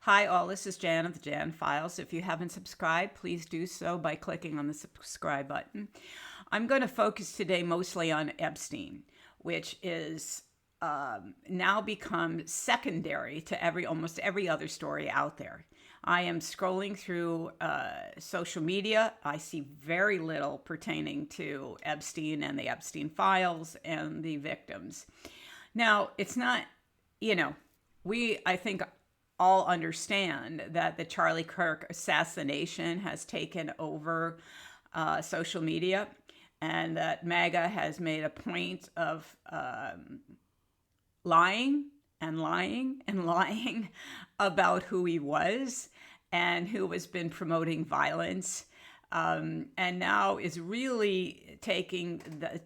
Hi, all. This is Jan of the Jan Files. If you haven't subscribed, please do so by clicking on the subscribe button. I'm going to focus today mostly on Epstein, which is now become secondary to almost every other story out there. I am scrolling through social media. I see very little pertaining to Epstein and the Epstein files and the victims. Now, it's not, I think, all understand that the Charlie Kirk assassination has taken over social media, and that MAGA has made a point of lying and lying and lying about who he was and who has been promoting violence. And now is really taking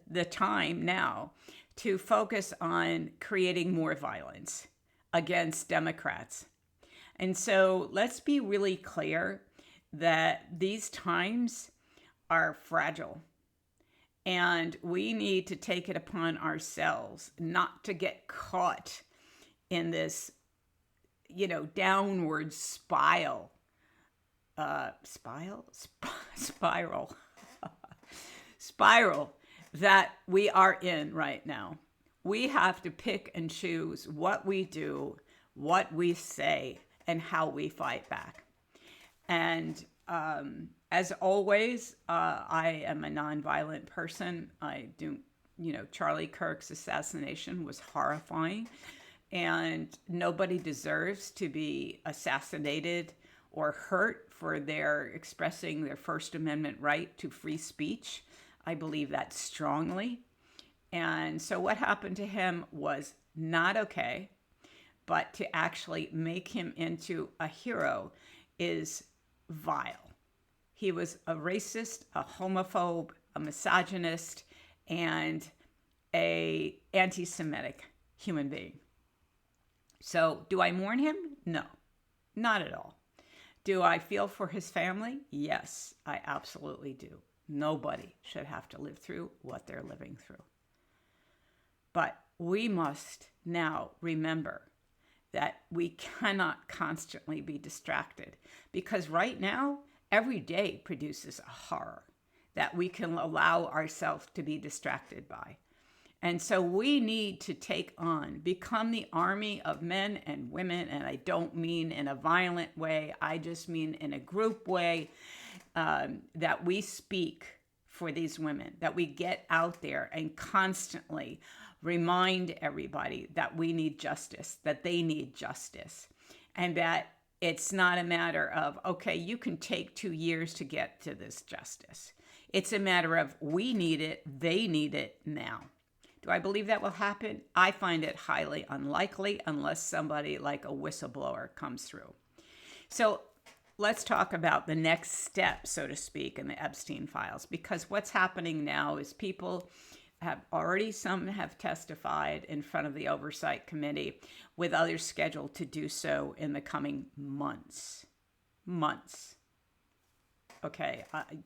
the time now to focus on creating more violence against Democrats. And so let's be really clear that these times are fragile. And we need to take it upon ourselves not to get caught in this, downward spiral that we are in right now. We have to pick and choose what we do, what we say, and how we fight back. And as always, I am a nonviolent person. Charlie Kirk's assassination was horrifying, and nobody deserves to be assassinated or hurt for their expressing their First Amendment right to free speech. I believe that strongly. And so what happened to him was not okay, but to actually make him into a hero is vile. He was a racist, a homophobe, a misogynist, and an anti-Semitic human being. So do I mourn him? No, not at all. Do I feel for his family? Yes, I absolutely do. Nobody should have to live through what they're living through. But we must now remember that we cannot constantly be distracted, because right now, every day produces a horror that we can allow ourselves to be distracted by. And so we need to become the army of men and women, and I don't mean in a violent way, I just mean in a group way, that we speak for these women, that we get out there and constantly remind everybody that we need justice, that they need justice, and that it's not a matter of, okay, you can take 2 years to get to this justice. It's a matter of we need it, they need it now. Do I believe that will happen? I find it highly unlikely unless somebody like a whistleblower comes through. So let's talk about the next step, so to speak, in the Epstein files, because what's happening now is some have testified in front of the Oversight Committee, with others scheduled to do so in the coming months. Okay,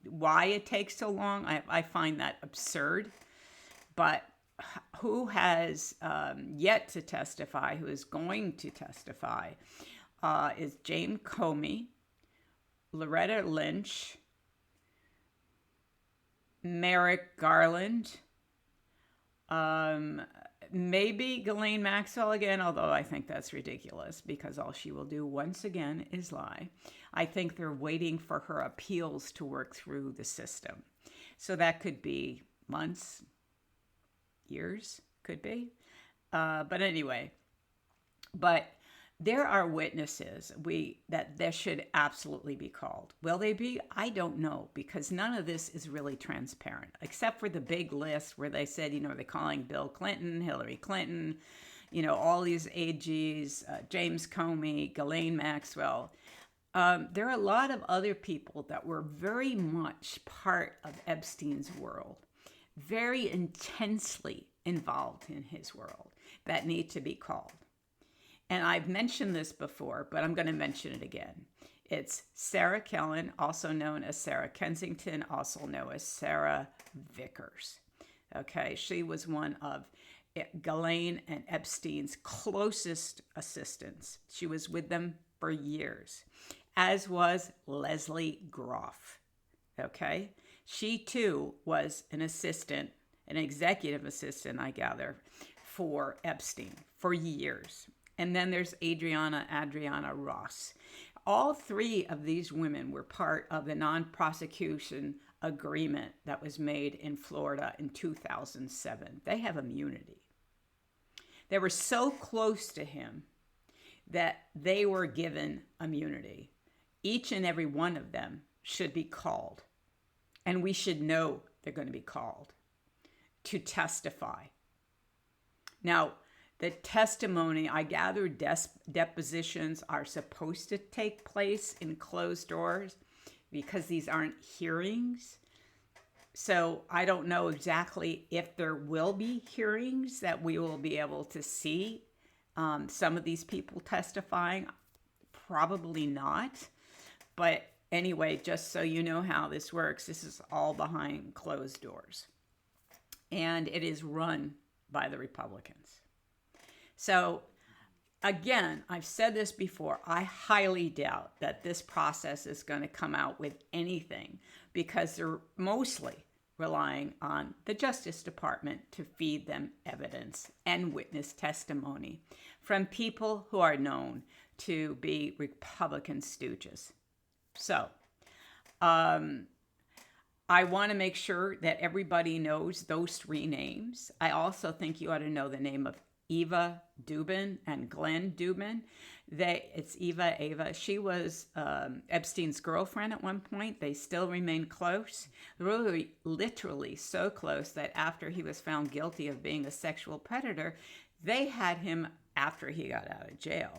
why it takes so long, I find that absurd. But who has yet to testify, who is going to testify, is James Comey, Loretta Lynch, Merrick Garland, maybe Ghislaine Maxwell again, although I think that's ridiculous because all she will do once again is lie. I think they're waiting for her appeals to work through the system. So that could be months, years, could be. But anyway, there are witnesses that there should absolutely be called. Will they be? I don't know, because none of this is really transparent, except for the big list where they said, they're calling Bill Clinton, Hillary Clinton, all these AGs, James Comey, Ghislaine Maxwell. There are a lot of other people that were very much part of Epstein's world, very intensely involved in his world, that need to be called. And I've mentioned this before, but I'm going to mention it again. It's Sarah Kellen, also known as Sarah Kensington, also known as Sarah Vickers. Okay, she was one of Ghislaine and Epstein's closest assistants. She was with them for years, as was Leslie Groff. Okay? She too was an assistant, an executive assistant, I gather, for Epstein for years. And then there's Adriana Ross. All three of these women were part of the non-prosecution agreement that was made in Florida in 2007. They have immunity. They were so close to him that they were given immunity. Each and every one of them should be called, and we should know they're going to be called to testify. Now, the testimony, I gather depositions are supposed to take place in closed doors because these aren't hearings. So I don't know exactly if there will be hearings that we will be able to see some of these people testifying. Probably not. But anyway, just so you know how this works, this is all behind closed doors. And it is run by the Republicans. So again, I've said this before, I highly doubt that this process is going to come out with anything because they're mostly relying on the Justice Department to feed them evidence and witness testimony from people who are known to be Republican stooges. So, I want to make sure that everybody knows those three names. I also think you ought to know the name of Eva Dubin and Glenn Dubin. It's Eva. She was Epstein's girlfriend at one point. They still remain close. Really, literally so close that after he was found guilty of being a sexual predator, they had him, after he got out of jail,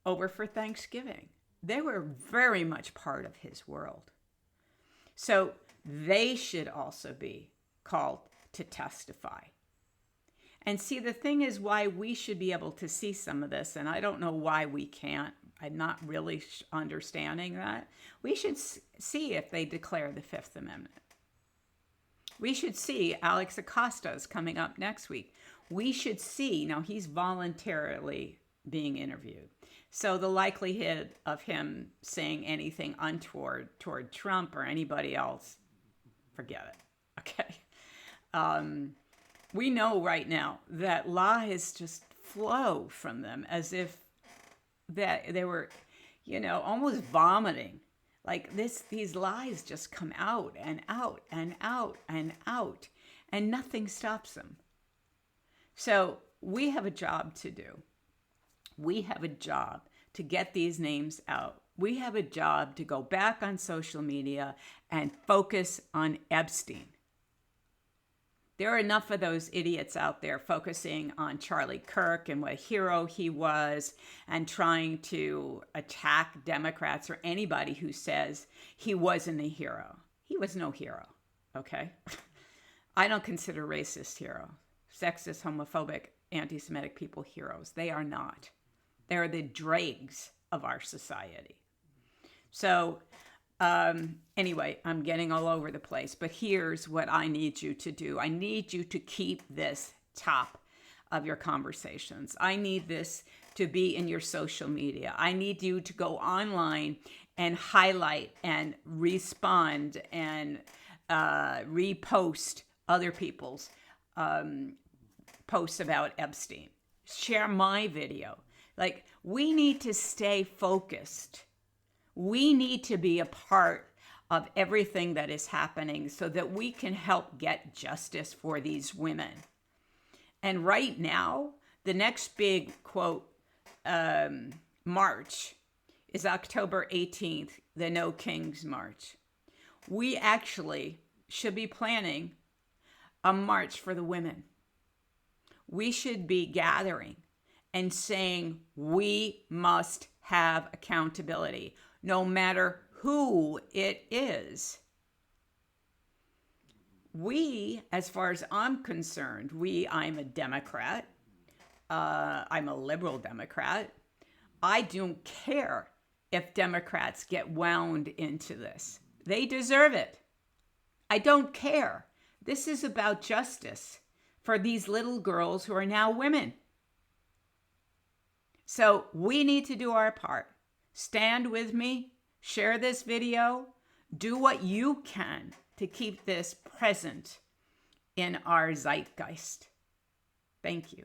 over for Thanksgiving. They were very much part of his world. So they should also be called to testify. And see, the thing is why we should be able to see some of this, and I don't know why we can't. I'm not really understanding that. We should see if they declare the Fifth Amendment. We should see Alex Acosta is coming up next week. We should see, now he's voluntarily being interviewed. So the likelihood of him saying anything untoward toward Trump or anybody else, forget it. Okay. We know right now that lies just flow from them as if that they were, almost vomiting. Like these lies just come out and out and out and out, and nothing stops them. So we have a job to do. We have a job to get these names out. We have a job to go back on social media and focus on Epstein. There are enough of those idiots out there focusing on Charlie Kirk and what a hero he was and trying to attack Democrats or anybody who says he wasn't a hero. He was no hero, okay? I don't consider racist heroes, sexist, homophobic, anti-Semitic people heroes. They are not. They are the dregs of our society. So anyway, I'm getting all over the place, but here's what I need you to do. I need you to keep this top of your conversations. I need this to be in your social media. I need you to go online and highlight and respond and repost other people's posts about Epstein. Share my video. Like, we need to stay focused. We need to be a part of everything that is happening so that we can help get justice for these women. And right now, the next big, quote, march is October 18th, the No Kings March. We actually should be planning a march for the women. We should be gathering and saying we must have accountability, no matter who it is. We, as far as I'm concerned, I'm a Democrat. I'm a liberal Democrat. I don't care if Democrats get wound into this. They deserve it. I don't care. This is about justice for these little girls who are now women. So we need to do our part. Stand with me, share this video, do what you can to keep this present in our zeitgeist. Thank you.